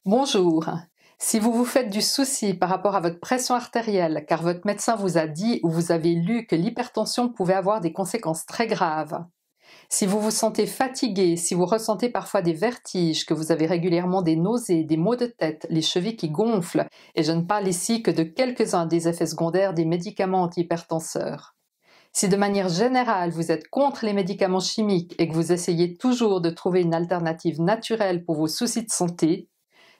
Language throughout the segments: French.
Bonjour. Si vous vous faites du souci par rapport à votre pression artérielle, car votre médecin vous a dit ou vous avez lu que l'hypertension pouvait avoir des conséquences très graves, si vous vous sentez fatigué, si vous ressentez parfois des vertiges, que vous avez régulièrement des nausées, des maux de tête, les chevilles qui gonflent, et je ne parle ici que de quelques-uns des effets secondaires des médicaments antihypertenseurs. Si de manière générale vous êtes contre les médicaments chimiques et que vous essayez toujours de trouver une alternative naturelle pour vos soucis de santé,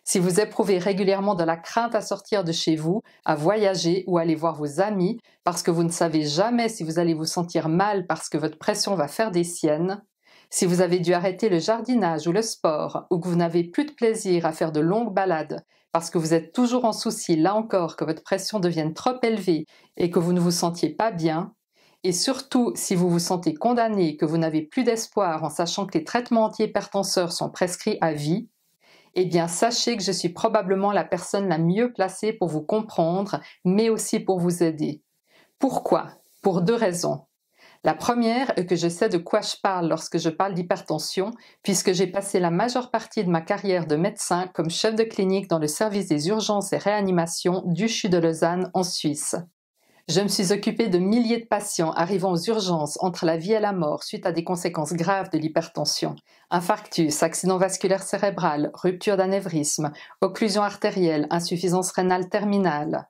si vous éprouvez régulièrement de la crainte à sortir de chez vous, à voyager ou aller voir vos amis parce que vous ne savez jamais si vous allez vous sentir mal parce que votre pression va faire des siennes, si vous avez dû arrêter le jardinage ou le sport ou que vous n'avez plus de plaisir à faire de longues balades parce que vous êtes toujours en souci, là encore, que votre pression devienne trop élevée et que vous ne vous sentiez pas bien, et surtout si vous vous sentez condamné, que vous n'avez plus d'espoir en sachant que les traitements antihypertenseurs sont prescrits à vie, eh bien, sachez que je suis probablement la personne la mieux placée pour vous comprendre, mais aussi pour vous aider. Pourquoi? Pour deux raisons. La première est que je sais de quoi je parle lorsque je parle d'hypertension, puisque j'ai passé la majeure partie de ma carrière de médecin comme chef de clinique dans le service des urgences et réanimations du CHU de Lausanne en Suisse. Je me suis occupée de milliers de patients arrivant aux urgences entre la vie et la mort suite à des conséquences graves de l'hypertension. Infarctus, accident vasculaire cérébral, rupture d'anévrisme, occlusion artérielle, insuffisance rénale terminale.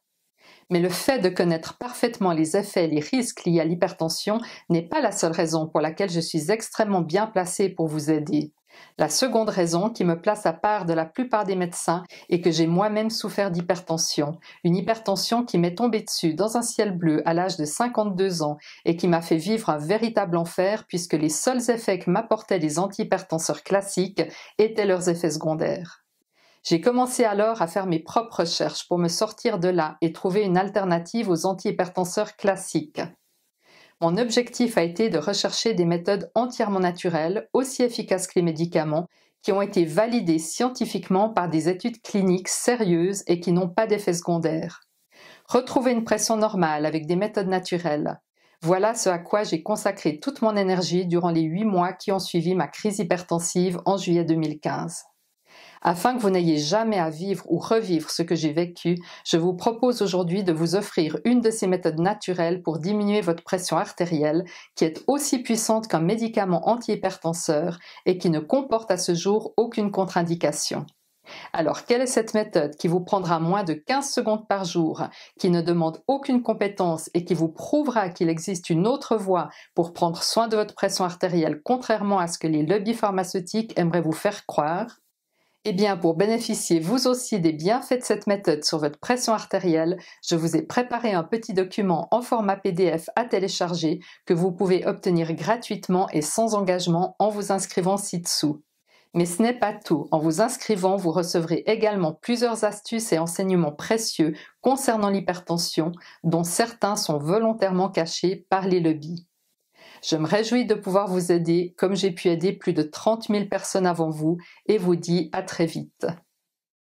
Mais le fait de connaître parfaitement les effets et les risques liés à l'hypertension n'est pas la seule raison pour laquelle je suis extrêmement bien placée pour vous aider. La seconde raison qui me place à part de la plupart des médecins est que j'ai moi-même souffert d'hypertension, une hypertension qui m'est tombée dessus dans un ciel bleu à l'âge de 52 ans et qui m'a fait vivre un véritable enfer puisque les seuls effets que m'apportaient les antihypertenseurs classiques étaient leurs effets secondaires. J'ai commencé alors à faire mes propres recherches pour me sortir de là et trouver une alternative aux antihypertenseurs classiques. Mon objectif a été de rechercher des méthodes entièrement naturelles, aussi efficaces que les médicaments, qui ont été validées scientifiquement par des études cliniques sérieuses et qui n'ont pas d'effets secondaires. Retrouver une pression normale avec des méthodes naturelles. Voilà ce à quoi j'ai consacré toute mon énergie durant les 8 mois qui ont suivi ma crise hypertensive en juillet 2015. Afin que vous n'ayez jamais à vivre ou revivre ce que j'ai vécu, je vous propose aujourd'hui de vous offrir une de ces méthodes naturelles pour diminuer votre pression artérielle, qui est aussi puissante qu'un médicament antihypertenseur et qui ne comporte à ce jour aucune contre-indication. Alors, quelle est cette méthode qui vous prendra moins de 15 secondes par jour, qui ne demande aucune compétence et qui vous prouvera qu'il existe une autre voie pour prendre soin de votre pression artérielle, contrairement à ce que les lobbies pharmaceutiques aimeraient vous faire croire? Eh bien, pour bénéficier vous aussi des bienfaits de cette méthode sur votre pression artérielle, je vous ai préparé un petit document en format PDF à télécharger que vous pouvez obtenir gratuitement et sans engagement en vous inscrivant ci-dessous. Mais ce n'est pas tout. En vous inscrivant, vous recevrez également plusieurs astuces et enseignements précieux concernant l'hypertension, dont certains sont volontairement cachés par les lobbies. Je me réjouis de pouvoir vous aider comme j'ai pu aider plus de 30 000 personnes avant vous et vous dis à très vite.